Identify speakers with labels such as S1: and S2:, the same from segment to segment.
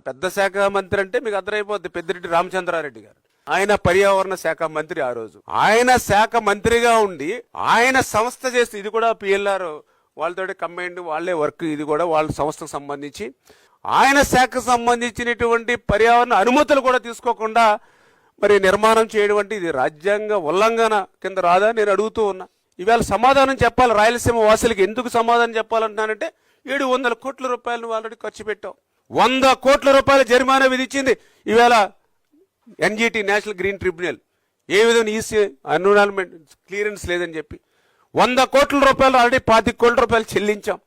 S1: పెద్ద శాఖ మంత్రి అంటే మీకు అర్థమైపోద్ది, పెద్దిరెడ్డి రామచంద్రారెడ్డి గారు. ఆయన పర్యావరణ శాఖ మంత్రి ఆ రోజు. ఆయన శాఖ మంత్రిగా ఉండి ఆయన సంస్థ చేస్తే, ఇది కూడా పిఎల్ఆర్ వాళ్ళతో కంబైండ్ వాళ్ళే వర్క్, ఇది కూడా వాళ్ళ సంస్థకు సంబంధించి ఆయన శాఖకు సంబంధించినటువంటి పర్యావరణ అనుమతులు కూడా తీసుకోకుండా మరి నిర్మాణం చేయడం అంటే ఇది రాజ్యాంగ ఉల్లంఘన కింద రాదా నేను అడుగుతూ ఉన్నా. ఇవాళ సమాధానం చెప్పాలి రాయలసీమ వాసులకి. ఎందుకు సమాధానం చెప్పాలంటున్నానంటే 700 కోట్ల రూపాయలు ఆల్రెడీ ఖర్చు పెట్టాం. 100 కోట్ల రూపాయల జరిమానా విధించింది ఈవేళ ఎన్జిటి, నేషనల్ గ్రీన్ ట్రిబ్యునల్. ఏ విధంగా ఈసీ ఎన్విరాన్మెంట్ క్లియరెన్స్ లేదని చెప్పి 100 కోట్ల రూపాయలు ఆల్రెడీ 25 కోట్ల రూపాయలు చెల్లించాం.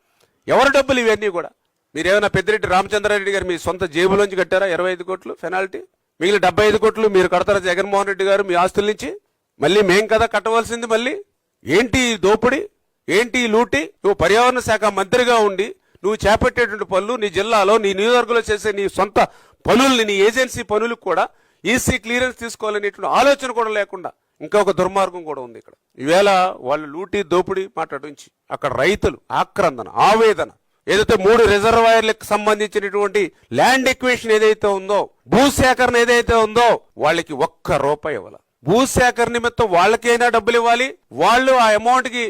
S1: ఎవరి డబ్బులు ఇవన్నీ కూడా? మీరేమైనా పెద్దిరెడ్డి రామచంద్రారెడ్డి గారు మీ సొంత జేబులోంచి కట్టారా 25 కోట్లు పెనాల్టీ? మిగిలిన 75 కోట్లు మీరు కడతారా జగన్మోహన్ రెడ్డి గారు మీ ఆస్తుల నుంచి? మళ్ళీ మేం కదా కట్టవలసింది. మళ్ళీ ఏంటి దోపిడి, ఏంటి లూటి? నువ్వు పర్యావరణ శాఖ మంత్రిగా ఉండి నువ్వు చేపట్టేటువంటి పనులు, నీ జిల్లాలో నీ నియోజకవర్గంలో చేసే నీ సొంత పనుల్ని, నీ ఏజెన్సీ పనులకు కూడా ఈసీ క్లియరెన్స్ తీసుకోవాలనేటువంటి ఆలోచన కూడా లేకుండా ఇంకా ఒక దుర్మార్గం కూడా ఉంది ఇక్కడ. ఈవేళ వాళ్ళు లూటి దోపిడి మాట్లాడించి అక్కడ రైతులు ఆక్రందన, ఆవేదన, ఏదైతే 3 రిజర్వాయర్లకు సంబంధించినటువంటి ల్యాండ్ ఎక్వేషన్ ఏదైతే ఉందో, భూసేకరణ ఏదైతే ఉందో, వాళ్ళకి 1 రూపాయి ఇవ్వాలి. భూసేకరణ నిమిత్తం వాళ్ళకైనా డబ్బులు ఇవ్వాలి. వాళ్ళు ఆ అమౌంట్ కి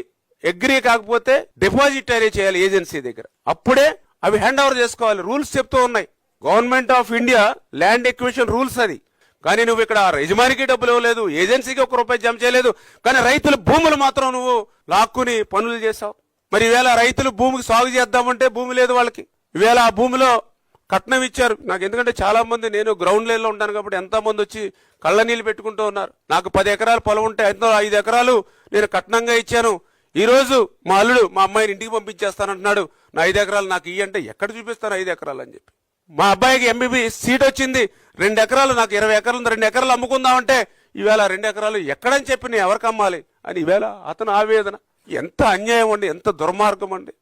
S1: అగ్రీ కాకపోతే డిపాజిట్ అనేది చేయాలి ఏజెన్సీ దగ్గర. అప్పుడే అవి హ్యాండ్ ఓవర్ చేసుకోవాలి. రూల్స్ చెప్తూ ఉన్నాయి. Government of India land acquisition rules అది. కానీ నువ్వు ఇక్కడ యజమానికి డబ్బులు ఇవ్వలేదు, ఏజెన్సీకి 1 రూపాయి జమ చేయలేదు. కానీ రైతుల భూములు మాత్రం నువ్వు లాక్కుని పనులు చేసావు. మరి ఈవేళ రైతులు భూమికి సాగు చేద్దామంటే భూమి లేదు వాళ్ళకి. ఈవేళ ఆ భూమిలో కట్నం ఇచ్చారు. నాకు ఎందుకంటే చాలా మంది, నేను గ్రౌండ్ లైన్ లో ఉంటాను కాబట్టి ఎంతో మంది వచ్చి కళ్ళ నీళ్ళు పెట్టుకుంటూ ఉన్నారు. నాకు 10 ఎకరాలు పొలం ఉంటే అందులో 5 ఎకరాలు నేను కట్నంగా ఇచ్చాను. ఈ రోజు మా అల్లుడు మా అమ్మాయిని ఇంటికి పంపించేస్తానంటున్నాడు. నా 5 ఎకరాలు నాకు ఇయ్యి అంటే ఎక్కడ చూపిస్తాను 5 ఎకరాలు అని చెప్పి. మా అబ్బాయికి ఎంబీబీఎస్ సీట్ వచ్చింది, 2 ఎకరాలు, నాకు 20 ఎకరాలు, 2 ఎకరాలు అమ్ముకుందామంటే ఈవేళ 2 ఎకరాలు ఎక్కడని చెప్పి నేను ఎవరికి అమ్మాలి అని ఈవేళ అతను ఆవేదన. ఎంత అన్యాయం అండి, ఎంత దుర్మార్గం అండి.